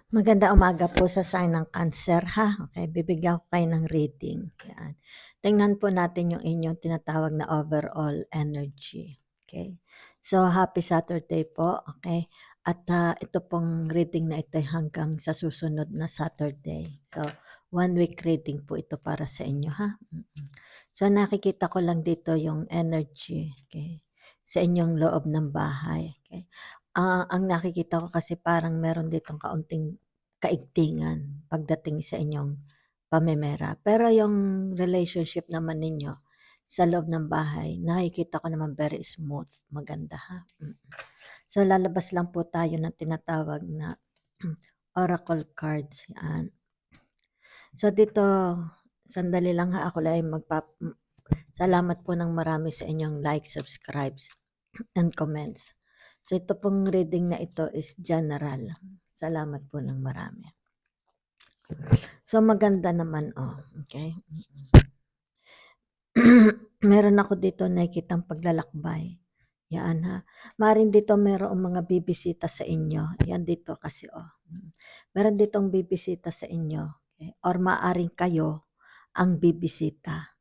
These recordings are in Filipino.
Magandang umaga po sa sign ng Cancer, ha? Okay, bibigyan ko kayo ng reading. Yan. Tingnan po natin yung inyong tinatawag na overall energy. Okay? So, happy Saturday po. Okay? At ito pong reading na ito ay hanggang sa susunod na Saturday. So, 1 week reading po ito para sa inyo, ha? So, nakikita ko lang dito yung energy, okay, sa inyong loob ng bahay. Okay? Ang nakikita ko kasi parang meron ditong kaunting kaigtingan pagdating sa inyong pamimera. Pero yung relationship naman ninyo sa loob ng bahay, nakikita ko naman very smooth, maganda, ha. So lalabas lang po tayo ng tinatawag na oracle cards. Yan. So dito, sandali lang ha, ako lang salamat po ng marami sa inyong like, subscribes, and comments. So ito pong reading na ito is general. Salamat po ng marami. So maganda naman, okay. Meron ako dito nakikitang paglalakbay. Yan, ha. Maaaring dito merong mga bibisita sa inyo. Yan dito kasi, meron ditong bibisita sa inyo, okay? Or maaaring kayo ang bibisita.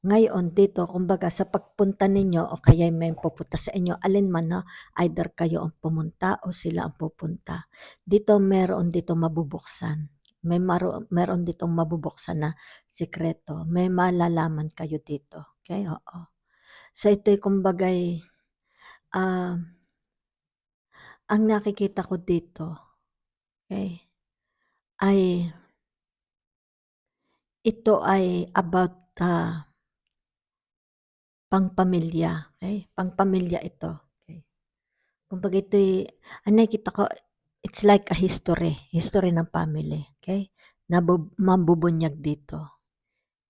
Ngayon dito, kumbaga sa pagpunta ninyo o kaya may pupunta sa inyo, alin man, na either kayo ang pumunta o sila ang pupunta. Dito meron dito mabubuksan. Meron ditong mabubuksan na sikreto. May malalaman kayo dito. Okay? Oo. So ito'y kumbaga'y ang nakikita ko dito, okay, ay ito ay about pangpamilya, okay? Pangpamilya ito. Okay? Kumbaga ito'y, ang nakikita ko, it's like a history ng family, okay? Mabubunyag dito.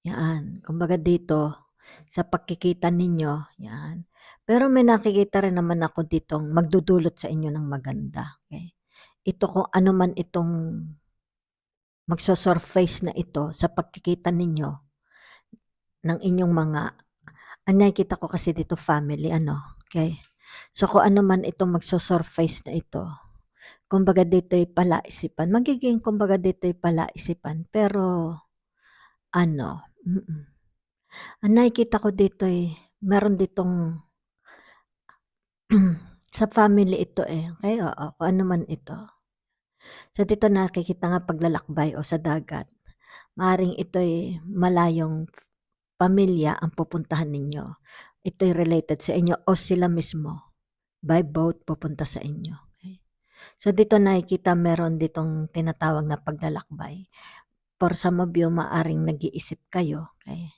Yan. Kumbaga dito, sa pagkikita ninyo, yan. Pero may nakikita rin naman ako ditong magdudulot sa inyo ng maganda, okay? Ito kung ano man itong magso-surface na ito sa pagkikita ninyo ng inyong mga, ang nakikita ko kasi dito family, okay? So kung ano man itong magso-surface na ito, kumbaga dito'y palaisipan, magiging kumbaga dito'y palaisipan, pero ang nakikita ko dito'y meron ditong sa family ito okay? Oo, kung ano man ito. So dito nakikita nga paglalakbay o sa dagat. Maaaring ito'y malayong pamilya ang pupuntahan ninyo. Ito'y related sa inyo o sila mismo by boat pupunta sa inyo. Okay? So dito nakikita meron ditong tinatawag na paglalakbay. For some of you, maaaring nag-iisip kayo, okay,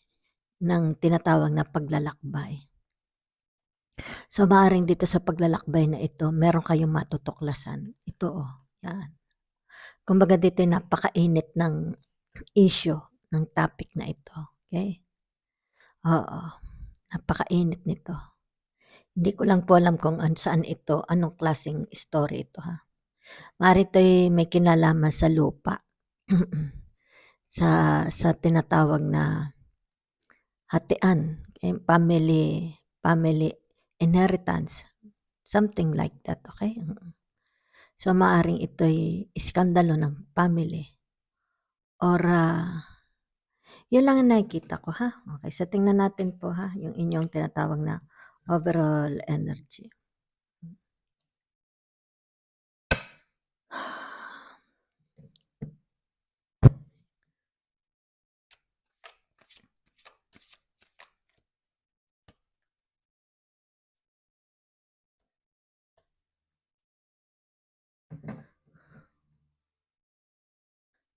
ng tinatawag na paglalakbay. So maaaring dito sa paglalakbay na ito, meron kayong matutuklasan. Ito, yan. Kumbaga dito napakainit ng issue ng topic na ito. Okay? Oo. Napakainit nito. Hindi ko lang po alam kung saan ito, anong klaseng story ito, ha. Maaari ito'y may kinalaman sa lupa. sa tinatawag na hatian, family inheritance, something like that, okay? So maaring ito'y iskandalo ng family or yun lang ang nakikita ko, ha. Okay, so tingnan natin po, ha, yung inyong tinatawag na overall energy.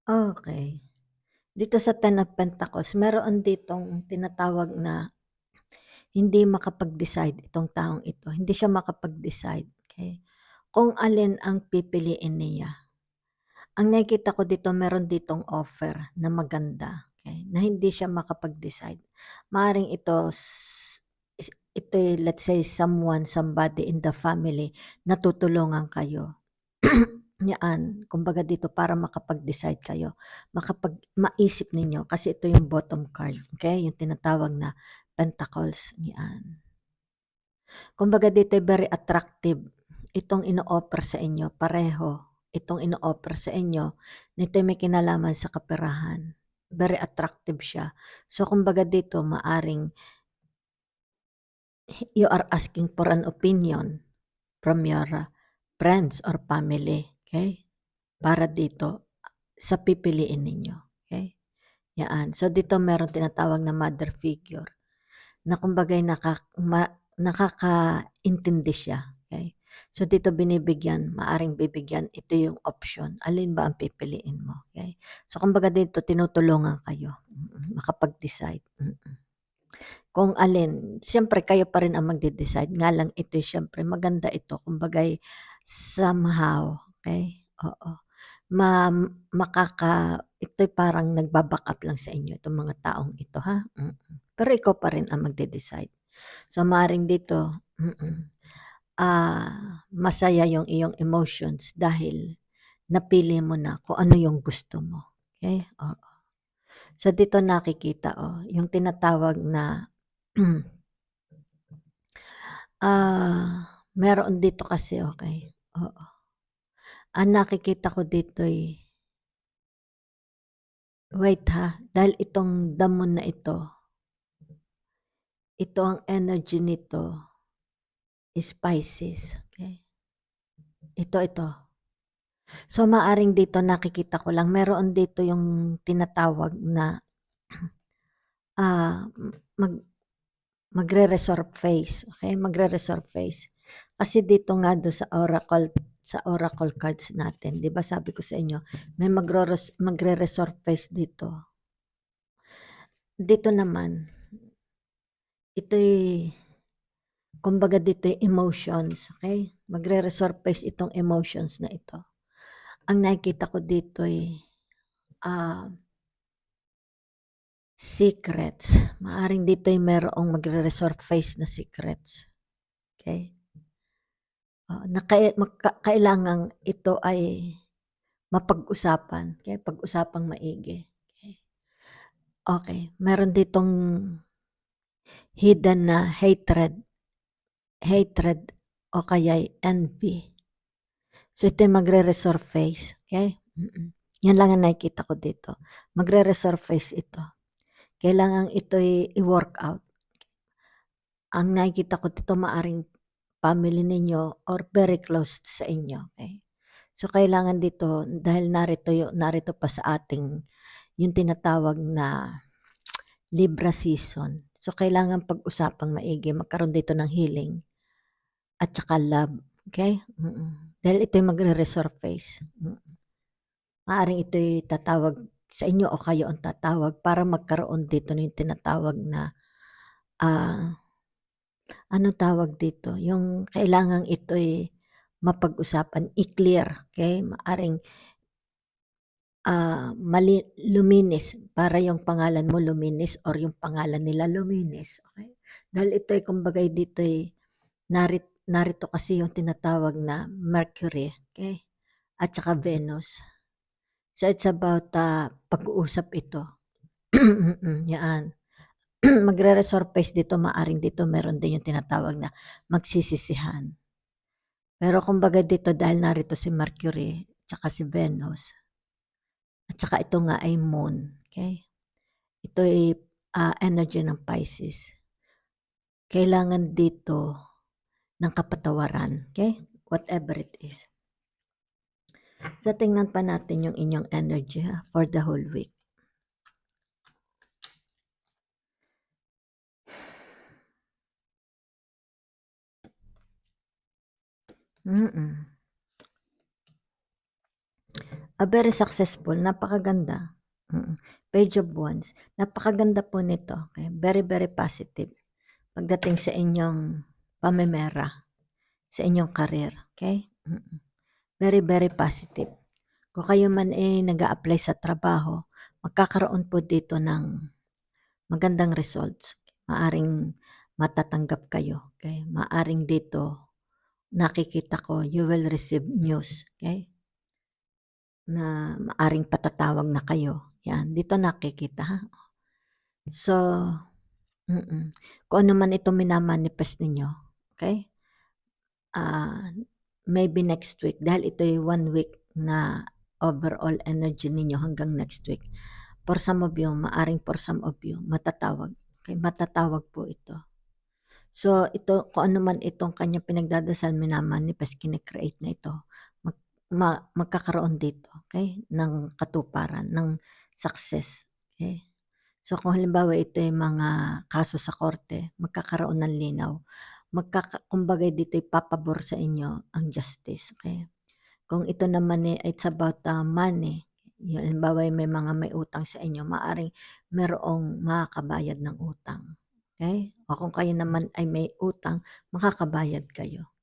Okay. Dito sa Ten of Pentacles, meron ditong tinatawag na hindi makapag-decide itong taong ito. Hindi siya makapag-decide, okay, kung alin ang pipiliin niya. Ang nakikita ko dito, meron ditong offer na maganda, okay, na hindi siya makapag-decide. Maaaring ito, let's say, somebody in the family na tutulungan kayo. Yan, kumbaga dito para makapag-decide kayo, maisip ninyo, kasi ito yung bottom card, okay, yung tinatawag na Pentacles, yan. Kumbaga dito very attractive itong ino-offer sa inyo, pareho. itong ino-offer sa inyo, nito'y may kinalaman sa kaperahan. Very attractive siya. So, kumbaga dito maaring you are asking for an opinion from your friends or family, okay? Para dito sa pipiliin ninyo, okay? Yan. So, dito meron tinatawag na mother figure na kumbaga'y nakakaintindi siya, okay? So, dito maaring bibigyan, ito yung option. Alin ba ang pipiliin mo, okay? So, kumbaga dito tinutulungan kayo makapag-decide. Kung alin, siyempre kayo pa rin ang magde-decide. Nga lang ito siyempre maganda ito. Kumbaga'y somehow, okay? Oo. Ito'y parang nagba-back up lang sa inyo itong mga taong ito, ha? Pero ikaw pa rin ang magde-decide. So, maaaring dito, masaya yung iyong emotions dahil napili mo na kung ano yung gusto mo. Okay? Oo. So, dito nakikita, yung tinatawag na meron dito kasi, okay? Oo. Ang nakikita ko dito'y wait ha, dahil itong damo na ito ang energy nito is Pisces, okay? Ito. So, maaring dito nakikita ko lang, meron dito yung tinatawag na magre-resorb phase, okay? Magre-resorb phase. Kasi dito nga do sa oracle cards natin, 'di ba sabi ko sa inyo, may magre-resorb phase dito. Dito naman, ito'y kumbaga dito'y emotions, okay? Magre-resorb phase itong emotions na ito. Ang nakikita ko dito'y secrets. Maaring dito'y merong magre-resorb phase na secrets. Okay? Na kailangan ito ay mapag-usapan. Okay? Pag-usapang maigi. Okay. Meron ditong hidden na hatred o kaya'y envy. So, ito yung magre-resorb phase. Okay? Yan lang ang nakikita ko dito. Magre-resorb phase ito. Kailangan ito'y i-work out. Ang nakikita ko dito maaring family ninyo or very close sa inyo. Okay? So, kailangan dito, dahil narito pa sa ating yung tinatawag na Libra season. So, kailangan pag-usapang maigi, magkaroon dito ng healing at saka love. Okay? Dahil ito'y magre-resorb phase. Maaring ito'y tatawag sa inyo o kayo ang tatawag para magkaroon dito ng tinatawag na ano tawag dito? Yung kailangan ito'y mapag-usapan, i-clear, okay? Maaring luminis para yung pangalan mo luminis or yung pangalan nila luminis, okay? Dahil ito'y kumbagay dito'y narito kasi yung tinatawag na Mercury, okay? At saka Venus. So it's about pag-uusap ito. Yan. Magre-resorb phase dito, maaring dito meron din yung tinatawag na magsisisihan. Pero kumbaga dito dahil narito si Mercury tsaka si Venus at saka ito nga ay Moon, okay? Ito ay energy ng Pisces. Kailangan dito ng kapatawaran, okay? Whatever it is. So tingnan pa natin yung inyong energy for the whole week. Very successful, napakaganda. Page of Wands, napakaganda po nito. Okay? Very, very positive. Pagdating sa inyong pamemera, sa inyong career. Okay? Very, very positive. Kung kayo man nag-a-apply sa trabaho, magkakaroon po dito ng magandang results. Maaring matatanggap kayo. Okay? Maaring dito, nakikita ko, you will receive news. Okay? Na maaring patatawag na kayo. Yan, dito nakikita ha. So, kung ano man ito minamanifest ninyo, okay? Maybe next week, dahil ito ay 1 week na overall energy ninyo hanggang next week. For some of you, for some of you, matatawag. Okay, matatawag po ito. So, ito, kung ano man itong kanyang pinagdadasal, minamanifest, kine-create na ito, magkakaroon dito, okay, ng katuparan, ng success, okay. So, kung halimbawa ito yung mga kaso sa korte, magkakaroon ng linaw, kumbaga dito ipapabor sa inyo ang justice, okay. Kung ito naman it's about money, yung halimbawa may mga may utang sa inyo, maaring merong makakabayad ng utang. Okay? O kung kayo naman ay may utang, makakabayad kayo.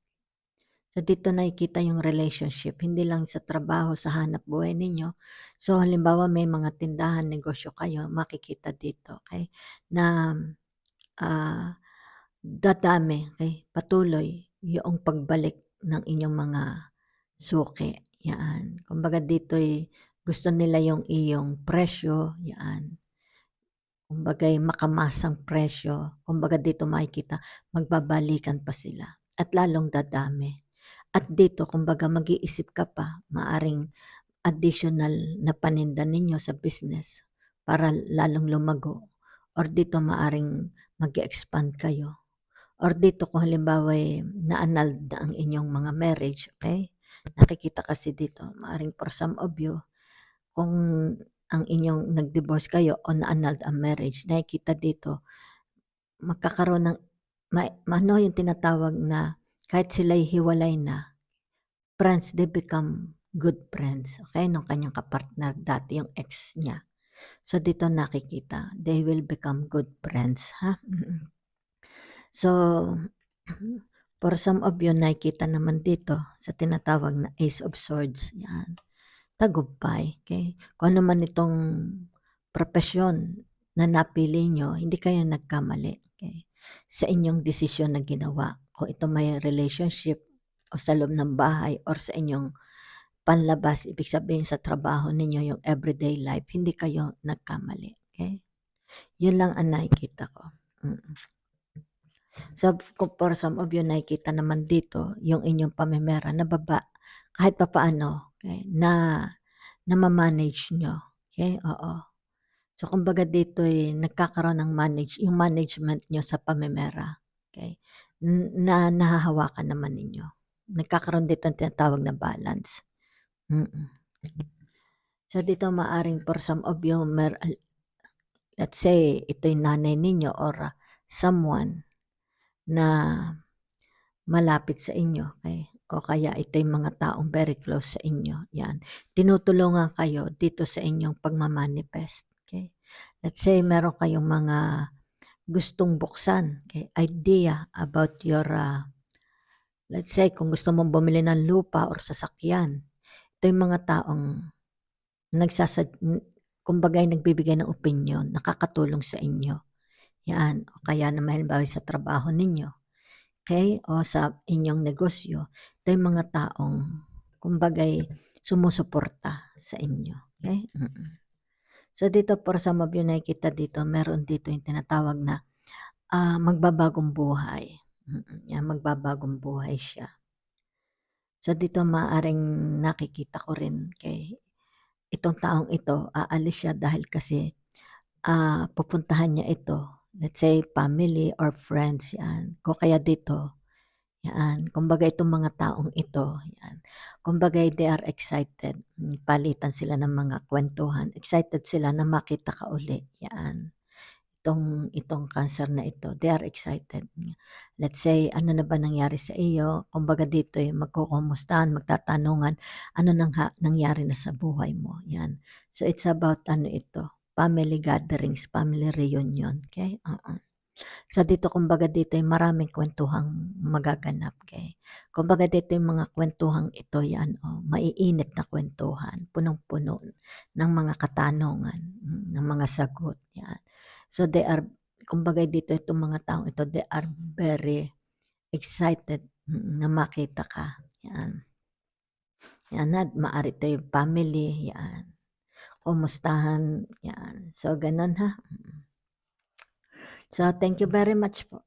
So dito nakikita yung relationship, hindi lang sa trabaho, sa hanap buhay ninyo. So halimbawa may mga tindahan, negosyo kayo, makikita dito, okay? Na dadami, okay? Patuloy yung pagbalik ng inyong mga suki, yan. Kumbaga dito'y gusto nila yung iyong presyo, yan. Kumbaga'y makamasang presyo. Kumbaga dito makikita, magbabalikan pa sila at lalong dadami. At dito, kumbaga mag-iisip ka pa, maaring additional na paninda ninyo sa business para lalong lumago. Or dito maaring mag-expand kayo. Or dito kung halimbawa na-annulled na ang inyong mga marriage, okay? Nakikita kasi dito, maaring for some of you, kung ang inyong nag-divorce kayo o na-annulled ang marriage, nakikita dito, magkakaroon ng, ano yung tinatawag na kahit sila'y hiwalay na, friends, they become good friends, okay? Nung kanyang kapartner dati, yung ex niya. So dito nakikita, they will become good friends, ha? So, for some of you, nakikita naman dito sa tinatawag na Ace of Swords. Yan. Tagumpay. Okay? Kung ano man itong profesyon na napili nyo, hindi kayo nagkamali. Okay? Sa inyong desisyon na ginawa. Kung ito may relationship o sa loob ng bahay or sa inyong panlabas, ibig sabihin sa trabaho ninyo, yung everyday life, hindi kayo nagkamali. Okay? Yun lang ang nakikita ko. So, for some of you, nakikita naman dito, yung inyong pamimera na kahit pa paano, okay, na ma-manage nyo. Okay, oo. So, kumbaga dito nagkakaroon ng yung management nyo sa pamimera. Okay, na nahahawakan naman ninyo. Nagkakaroon dito ang tinatawag na balance. So, dito maaring for some of you, let's say, ito yung nanay ninyo or someone na malapit sa inyo, okay? O kaya ito yung mga taong very close sa inyo, yan. Tinutulungan kayo dito sa inyong pagmamanifest, okay? Let's say meron kayong mga gustong buksan, okay? Idea about your, let's say kung gusto mong bumili ng lupa or sasakyan, ito yung mga taong kumbaga nagbibigay ng opinion, nakakatulong sa inyo. Yan, o kaya naman halimbawa sa trabaho ninyo. Okay? O sa inyong negosyo, ito yung mga taong, kumbagay, sumusuporta sa inyo. Okay? So dito, for some of you, nakikita dito, meron dito yung tinatawag na magbabagong buhay. Yan, magbabagong buhay siya. So dito, maaring nakikita ko rin kay itong taong ito, aalis siya dahil kasi pupuntahan niya ito. Let's say, family or friends, yan. Kung kaya dito, yan. Kumbaga itong mga taong ito, yan. Kumbaga they are excited. Palitan sila ng mga kwentuhan. Excited sila na makita ka uli. Yan. Itong cancer na ito, they are excited. Let's say, ano na ba nangyari sa iyo? Kumbaga dito magkukumustahan, magtatanungan, ano nangyari na sa buhay mo. Yan. So it's about ito, family gatherings, family reunion. Okay? So dito, kumbaga dito maraming kwentuhang magaganap. Okay? Kumbaga dito yung mga kwentuhang ito, yan, maiinit na kwentuhan, punong-puno ng mga katanungan, ng mga sagot. Yan. So they are, kumbaga dito itong mga taong ito, they are very excited na makita ka. Yan. Yan na, maari ito yung family. Yan. Kumustahan. Yan. So ganun ha. So thank you very much po.